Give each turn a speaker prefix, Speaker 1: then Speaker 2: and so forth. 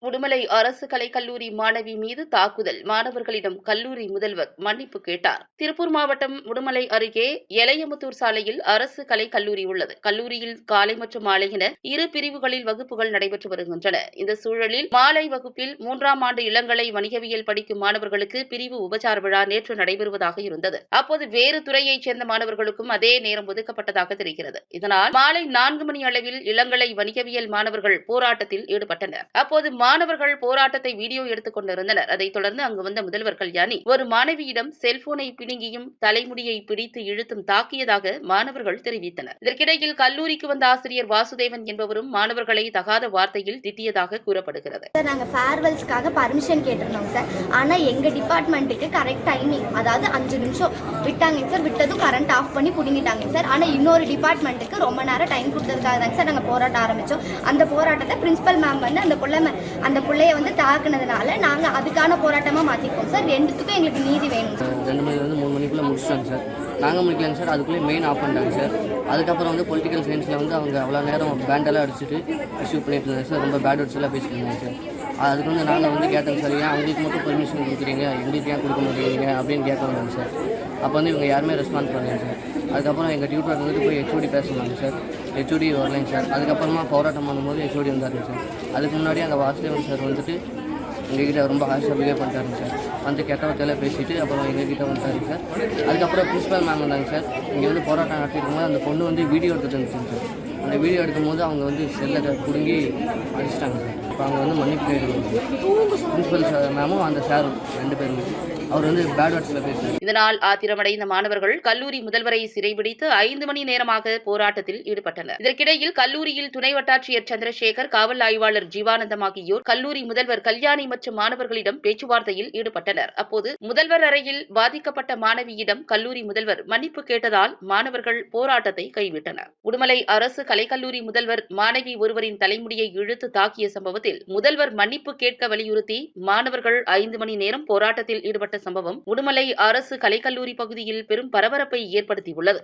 Speaker 1: உடுமலை அரசு கலைக்கல்லூரி மாணவி மீது தாக்குதல், மாணவர்களிடம் கல்லூரி முதல்வர் மன்னிப்பு கேட்டார். திருப்பூர் மாவட்டம் உடுமலை அருகே எலையமுத்தூர் சாலையில் அரசு கலைக்கல்லூரி உள்ளது. கல்லூரியில் காலை மற்றும் மாலை என இரு பிரிவுகளில் வகுப்புகள் நடைபெற்று வருகின்றன. இந்த சூழலில் மாலை வகுப்பில் 3ஆம் ஆண்டு இளங்கலை வணிகவியல் படிக்கும் மாணவர்களுக்கு பிரிவு உபச்சார விழா நேற்று நடைபெறுவதாக இருந்தது. அப்போது வேறு துறையைச் சேர்ந்த மாணவர்களுக்கும் அதே நேரம் ஒதுக்கப்பட்டதாக தெரிகிறது. இதனால் மாலை 4 மணி அளவில் இளங்கலை வணிகவியல் மாணவர்கள் போராட்டத்தில் ஈடுபட்டனர். அப்போது மாணவர்கள் போராட்டத்தை வீடியோ எடுத்துக் கொண்டிருந்தனர். அதைத் தொடர்ந்து அங்கு வந்த முதல்வர் கல்யாணி ஒரு மாணவியிடம் செல்போனை பிடுங்கியும் தலைமுடியை பிடித்து இழுத்தும் தாக்கியதாக மாணவர்கள் தெரிவித்தனர். இதற்கிடையில் கல்லூரிக்கு வந்த ஆசிரியர் வாசுதேவன் என்பவரும் மாணவர்களை தகாத வார்த்தையில் திட்டியதாக கூறப்படுகிறது.
Speaker 2: நாங்கள் ஃபேர்வெல்ஸ்க்காக பர்மிஷன் கேட்டிருந்தோம் சார். ஆனால் எங்கள் டிபார்ட்மெண்ட்டுக்கு கரெக்ட் டைமிங், அதாவது 5 நிமிஷம் விட்டாங்க சார். விட்டதும் கரண்ட் ஆஃப் பண்ணி பிடுங்கிட்டாங்க சார். ஆனால் இன்னொரு டிபார்ட்மெண்ட்டுக்கு ரொம்ப நேரம் டைம் கொடுத்ததுக்காக தாங்க சார் நாங்கள் போராட்டம் ஆரம்பித்தோம். அந்த போராட்டத்தை பிரின்சிபல் மேம் வந்து அந்த பிள்ளைய வந்து தாக்குனதுனால நாங்கள் அதுக்கான போராட்டமாக மாற்றிருக்கோம் சார். ரெண்டுத்துக்கும் எங்களுக்கு நீதி வேணும்.
Speaker 3: 2 மணிலேருந்து 3 மணிக்குள்ளே முடிச்சிட்டாங்க சார். நாங்கள் முடிக்கலாங்க சார். அதுக்குள்ளே மெயின் ஆஃப் பண்ணிட்டாங்க சார். அதுக்கப்புறம் வந்து பொலிட்டிக்கல் சயின்ஸில் வந்து அவங்க அவ்வளோ நேரம் பேண்டெல்லாம் அடிச்சுட்டு இஷ்யூ பண்ணிட்டு இருந்தாங்க சார். ரொம்ப பேட் வேர்ட்ஸ் எல்லாம் பேசிட்டு இருந்தாங்க சார். அதுக்கு வந்து நாங்கள் வந்து கேட்டோம் சார், ஏன் அவங்களுக்கு மட்டும் பெர்மிஷன் கொடுக்குறீங்க, எங்களுக்கு ஏன் கொடுக்க மாட்டேங்கிறீங்க அப்படின்னு கேட்க வந்தாங்க சார். அப்போ வந்து இவங்க யாருமே ரெஸ்பான்ஸ் பண்ணலைங்க சார். அதுக்கப்புறம் எங்கள் டியூட்டர் வந்துட்டு போய் ஹெச்ஓடி பேச சொன்னாங்க சார். ஹெச்ஓடி வரலைங்க சார். அதுக்கப்புறமா போராட்டம் பண்ணும்போது ஹெச்ஓடி வந்தாருங்க சார். அதுக்கு முன்னாடி அந்த வாசுதேவன் சார் வந்துட்டு எங்ககிட்ட ரொம்ப ஹார்ஷாக பிஹேவ் பண்ணிட்டாருங்க சார். வந்து கெட்ட வார்த்தையெல்லாம் பேசிட்டு அப்புறம் எங்ககிட்ட வந்துட்டாருங்க சார். அதுக்கப்புறம் பிரின்சிபல் மேம் வந்தாங்க சார். இங்கே வந்து போராட்டம் நடத்திட்டு போது அந்த பொண்ணு வந்து வீடியோ எடுத்துகிட்டு இருந்துச்சுங்க சார். அந்த வீடியோ எடுக்கும்போது அவங்க வந்து செல்லை பிடுங்கி அடிச்சிட்டாங்க சார். இப்போ அவங்க வந்து மன்னிப்பு கேட்கணும். பிரின்சிபல் சார் மேமும் அந்த சாரும் 2 பேருமே அவர் வந்து பேட் வேர்ட்ஸில் பேசுகிறார்.
Speaker 1: இதனால் ஆத்திரமடைந்த மாணவர்கள் கல்லூரி முதல்வரை சிறைபிடித்து 5 மணி நேரமாக போராட்டத்தில் ஈடுபட்டனர். இதற்கிடையில் கல்லூரியில் துணை வட்டாட்சியர் சந்திரசேகர், காவல் ஆய்வாளர் ஜீவானந்தம் ஆகியோர் கல்லூரி முதல்வர் கல்யாணி மற்றும் மாணவர்களிடம் பேச்சுவார்த்தையில் ஈடுபட்டனர். அப்போது முதல்வர் அறையில் பாதிக்கப்பட்ட மாணவியிடம் கல்லூரி முதல்வர் மன்னிப்பு கேட்டதால் மாணவர்கள் போராட்டத்தை கைவிட்டனர். உடுமலை அரசு கலைக்கல்லூரி முதல்வர் மாணவி ஒருவரின் தலைமுடியை இழுத்து தாக்கிய சம்பவத்தில் முதல்வர் மன்னிப்பு கேட்க வலியுறுத்தி மாணவர்கள் 5 மணி நேரம் போராட்டத்தில் ஈடுபட்ட சம்பவம் உடுமலை அரசு கலைக்கல்லூரி பகுதியில் பெரும் பரபரப்பை ஏற்படுத்தியுள்ளது.